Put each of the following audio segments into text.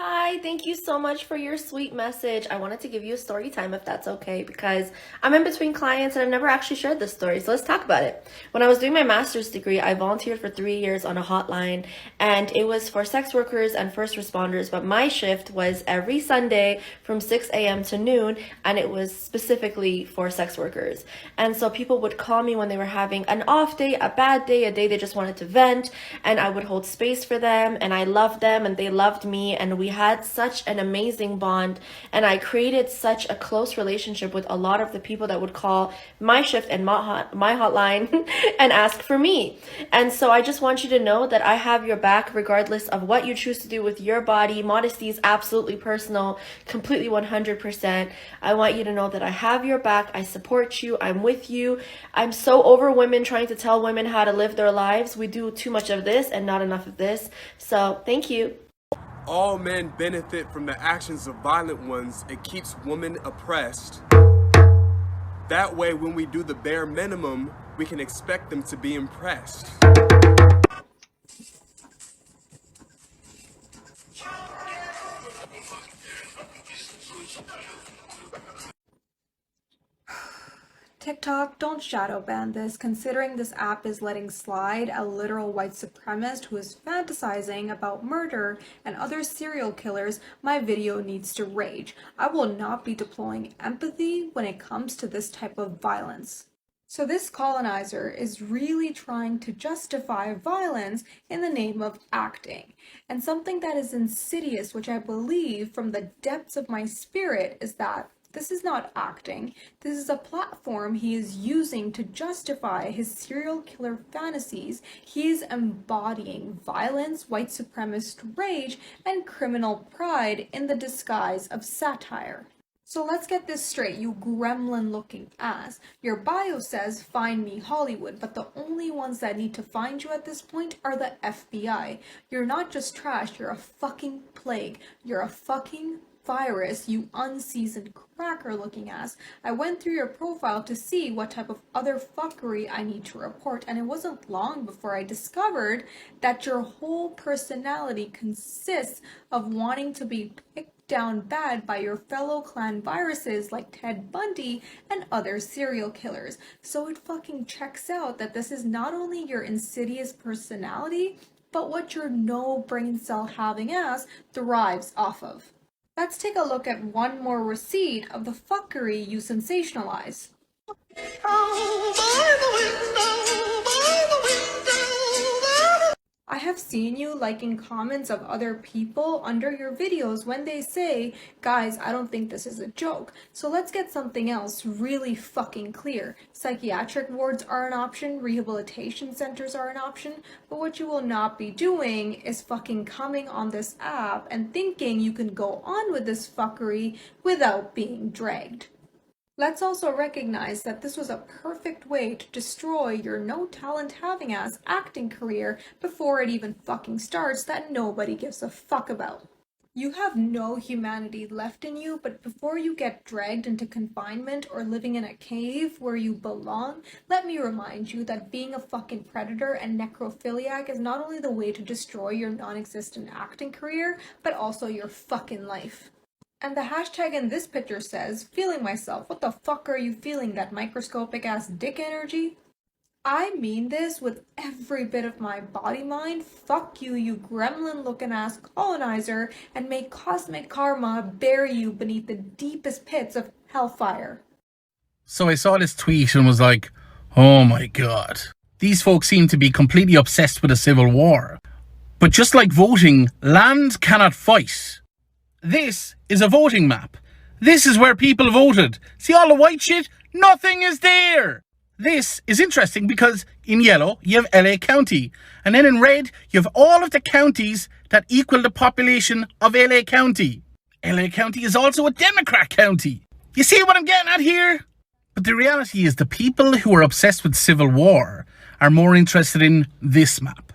Hi, thank you so much for your sweet message. I wanted to give you a story time if that's okay, because I'm in between clients and I've never actually shared this story. So let's talk about it. When I was doing my master's degree, I volunteered for 3 years on a hotline, and it was for sex workers and first responders. But my shift was every Sunday from 6 a.m. to noon, and it was specifically for sex workers. And so people would call me when they were having an off day, a bad day, a day they just wanted to vent, and I would hold space for them, and I loved them and they loved me, and we had such an amazing bond, and I created such a close relationship with a lot of the people that would call my shift and my hotline and ask for me. And so I just want you to know that I have your back regardless of what you choose to do with your body. Modesty is absolutely personal, completely 100%. I want you to know that I have your back. I support you. I'm with you. I'm so over women trying to tell women how to live their lives. We do too much of this and not enough of this. So thank you. All men benefit from the actions of violent ones. It keeps women oppressed. That way, when we do the bare minimum, we can expect them to be impressed. TikTok, don't shadow ban this, considering this app is letting slide a literal white supremacist who is fantasizing about murder and other serial killers. My video needs to rage. I will not be deploying empathy when it comes to this type of violence. So this colonizer is really trying to justify violence in the name of acting. And something that is insidious, which I believe from the depths of my spirit, is that this is not acting. This is a platform he is using to justify his serial killer fantasies. He is embodying violence, white supremacist rage, and criminal pride in the disguise of satire. So let's get this straight, you gremlin-looking ass. Your bio says, "Find me Hollywood," but the only ones that need to find you at this point are the FBI. You're not just trash, you're a fucking plague. You're a fucking virus, you unseasoned cracker-looking ass. I went through your profile to see what type of other fuckery I need to report, and it wasn't long before I discovered that your whole personality consists of wanting to be picked down bad by your fellow clan viruses like Ted Bundy and other serial killers. So it fucking checks out that this is not only your insidious personality, but what your no brain cell having ass thrives off of. Let's take a look at one more receipt of the fuckery you sensationalize. I have seen you liking comments of other people under your videos when they say, "Guys, I don't think this is a joke." So let's get something else really fucking clear. Psychiatric wards are an option, rehabilitation centers are an option, but what you will not be doing is fucking coming on this app and thinking you can go on with this fuckery without being dragged. Let's also recognize that this was a perfect way to destroy your no talent having ass acting career before it even fucking starts that nobody gives a fuck about. You have no humanity left in you, but before you get dragged into confinement or living in a cave where you belong, let me remind you that being a fucking predator and necrophiliac is not only the way to destroy your non-existent acting career, but also your fucking life. And the hashtag in this picture says, "Feeling myself." What the fuck are you feeling, that microscopic ass dick energy? I mean this with every bit of my body mind. Fuck you, you gremlin looking ass colonizer, and may cosmic karma bury you beneath the deepest pits of hellfire. So I saw this tweet and was like, oh my god. These folks seem to be completely obsessed with a civil war. But just like voting, land cannot fight. This is a voting map. This is where people voted. See all the white shit? Nothing is there. This is interesting because in yellow, you have LA County. And then in red, you have all of the counties that equal the population of LA County. LA County is also a Democrat county. You see what I'm getting at here? But the reality is the people who are obsessed with civil war are more interested in this map.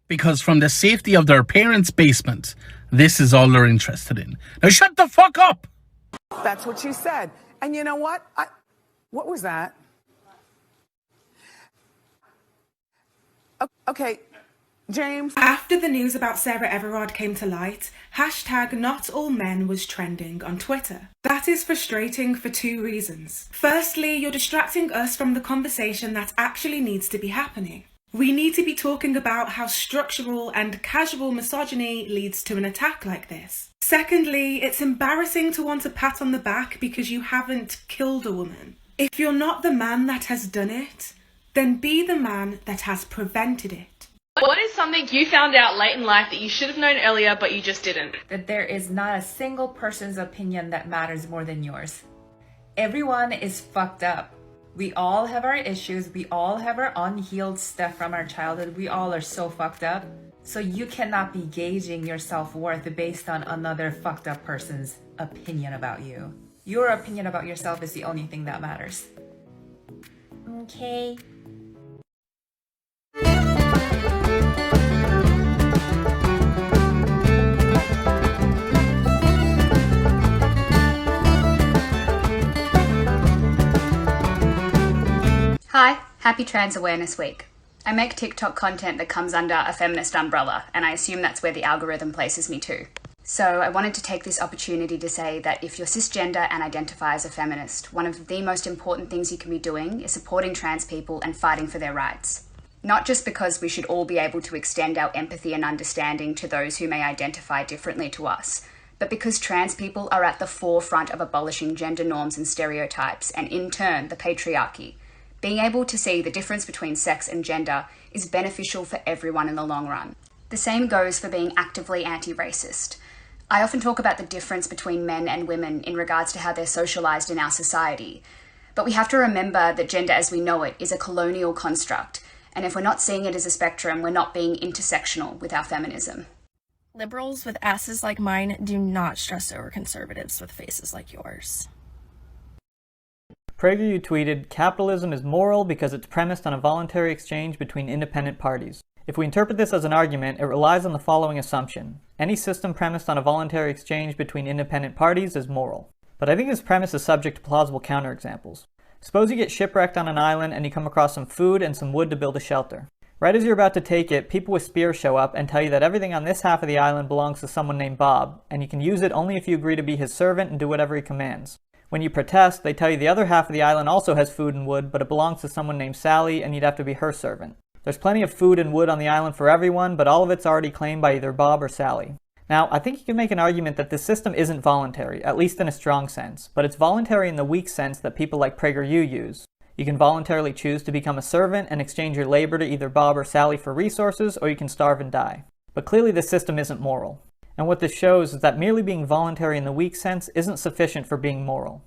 Because from the safety of their parents' basement, this is all they're interested in. Now shut the fuck up! That's what she said. And you know what? What was that? Okay, James? After the news about Sarah Everard came to light, hashtag not all men was trending on Twitter. That is frustrating for two reasons. Firstly, you're distracting us from the conversation that actually needs to be happening. We need to be talking about how structural and casual misogyny leads to an attack like this. Secondly, it's embarrassing to want a pat on the back because you haven't killed a woman. If you're not the man that has done it, then be the man that has prevented it. What is something you found out late in life that you should have known earlier but you just didn't? That there is not a single person's opinion that matters more than yours. Everyone is fucked up. We all have our issues. We all have our unhealed stuff from our childhood. We all are so fucked up. So you cannot be gauging your self-worth based on another fucked up person's opinion about you. Your opinion about yourself is the only thing that matters. Okay. Hi, happy Trans Awareness Week. I make TikTok content that comes under a feminist umbrella, and I assume that's where the algorithm places me too. So I wanted to take this opportunity to say that if you're cisgender and identify as a feminist, one of the most important things you can be doing is supporting trans people and fighting for their rights. Not just because we should all be able to extend our empathy and understanding to those who may identify differently to us, but because trans people are at the forefront of abolishing gender norms and stereotypes, and in turn, the patriarchy. Being able to see the difference between sex and gender is beneficial for everyone in the long run. The same goes for being actively anti-racist. I often talk about the difference between men and women in regards to how they're socialised in our society. But we have to remember that gender as we know it is a colonial construct, and if we're not seeing it as a spectrum, we're not being intersectional with our feminism. Liberals with asses like mine do not stress over conservatives with faces like yours. PragerU tweeted, "Capitalism is moral because it's premised on a voluntary exchange between independent parties. If we interpret this as an argument, it relies on the following assumption. Any system premised on a voluntary exchange between independent parties is moral." But I think this premise is subject to plausible counterexamples. Suppose you get shipwrecked on an island and you come across some food and some wood to build a shelter. Right as you're about to take it, people with spears show up and tell you that everything on this half of the island belongs to someone named Bob, and you can use it only if you agree to be his servant and do whatever he commands. When you protest, they tell you the other half of the island also has food and wood, but it belongs to someone named Sally, and you'd have to be her servant. There's plenty of food and wood on the island for everyone, but all of it's already claimed by either Bob or Sally. Now, I think you can make an argument that this system isn't voluntary, at least in a strong sense, but it's voluntary in the weak sense that people like PragerU use. You can voluntarily choose to become a servant and exchange your labor to either Bob or Sally for resources, or you can starve and die. But clearly this system isn't moral. And what this shows is that merely being voluntary in the weak sense isn't sufficient for being moral.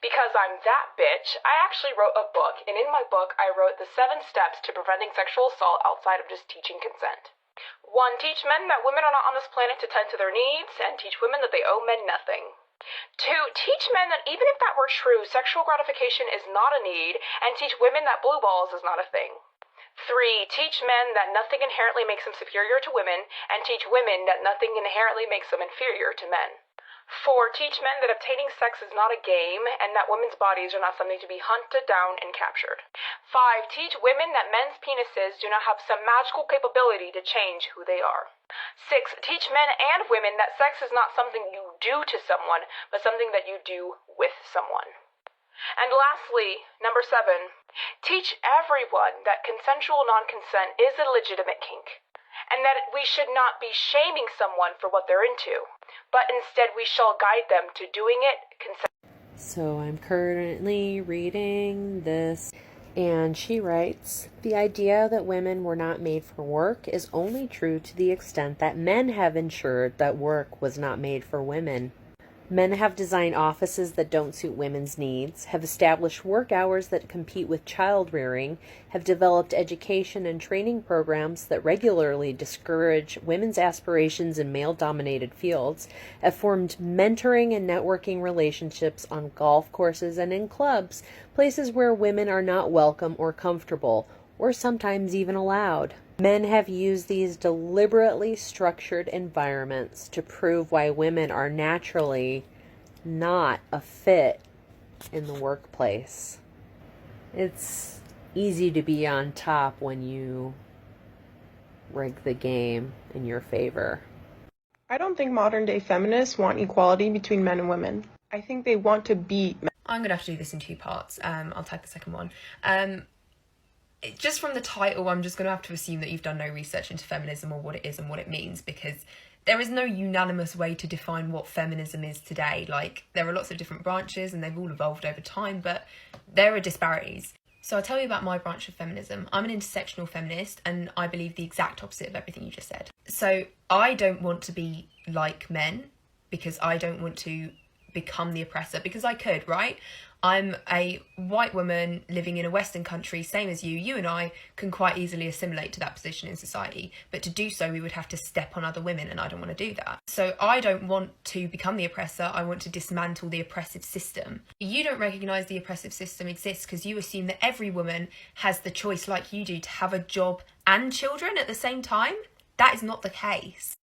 Because I'm that bitch, I actually wrote a book, and in my book I wrote the 7 steps to preventing sexual assault outside of just teaching consent. 1. Teach men that women are not on this planet to tend to their needs, and teach women that they owe men nothing. 2. Teach men that even if that were true, sexual gratification is not a need, and teach women that blue balls is not a thing. 3. Teach men that nothing inherently makes them superior to women, and teach women that nothing inherently makes them inferior to men. 4. Teach men that obtaining sex is not a game, and that women's bodies are not something to be hunted down and captured. 5. Teach women that men's penises do not have some magical capability to change who they are. 6. Teach men and women that sex is not something you do to someone, but something that you do with someone. And lastly, number 7, teach everyone that consensual non-consent is a legitimate kink, and that we should not be shaming someone for what they're into, but instead we shall guide them to doing it consent. So I'm currently reading this, and she writes, "The idea that women were not made for work is only true to the extent that men have ensured that work was not made for women. Men have designed offices that don't suit women's needs, have established work hours that compete with child rearing, have developed education and training programs that regularly discourage women's aspirations in male-dominated fields, have formed mentoring and networking relationships on golf courses and in clubs, places where women are not welcome or comfortable, or sometimes even allowed. Men have used these deliberately structured environments to prove why women are naturally not a fit in the workplace. It's easy to be on top when you rig the game in your favor. I don't think modern day feminists want equality between men and women. I think they want to be men. I'm gonna have to do this in two parts. I'll tag the second one. Just from the title, I'm just going to have to assume that you've done no research into feminism or what it is and what it means, because there is no unanimous way to define what feminism is today. Like, there are lots of different branches and they've all evolved over time, but there are disparities. So I'll tell you about my branch of feminism. I'm an intersectional feminist and I believe the exact opposite of everything you just said. So I don't want to be like men because I don't want to become the oppressor, because I could, right? I'm a white woman living in a Western country, same as you. You and I can quite easily assimilate to that position in society. But to do so, we would have to step on other women, and I don't want to do that. So I don't want to become the oppressor. I want to dismantle the oppressive system. You don't recognise the oppressive system exists because you assume that every woman has the choice, like you do, to have a job and children at the same time. That is not the case.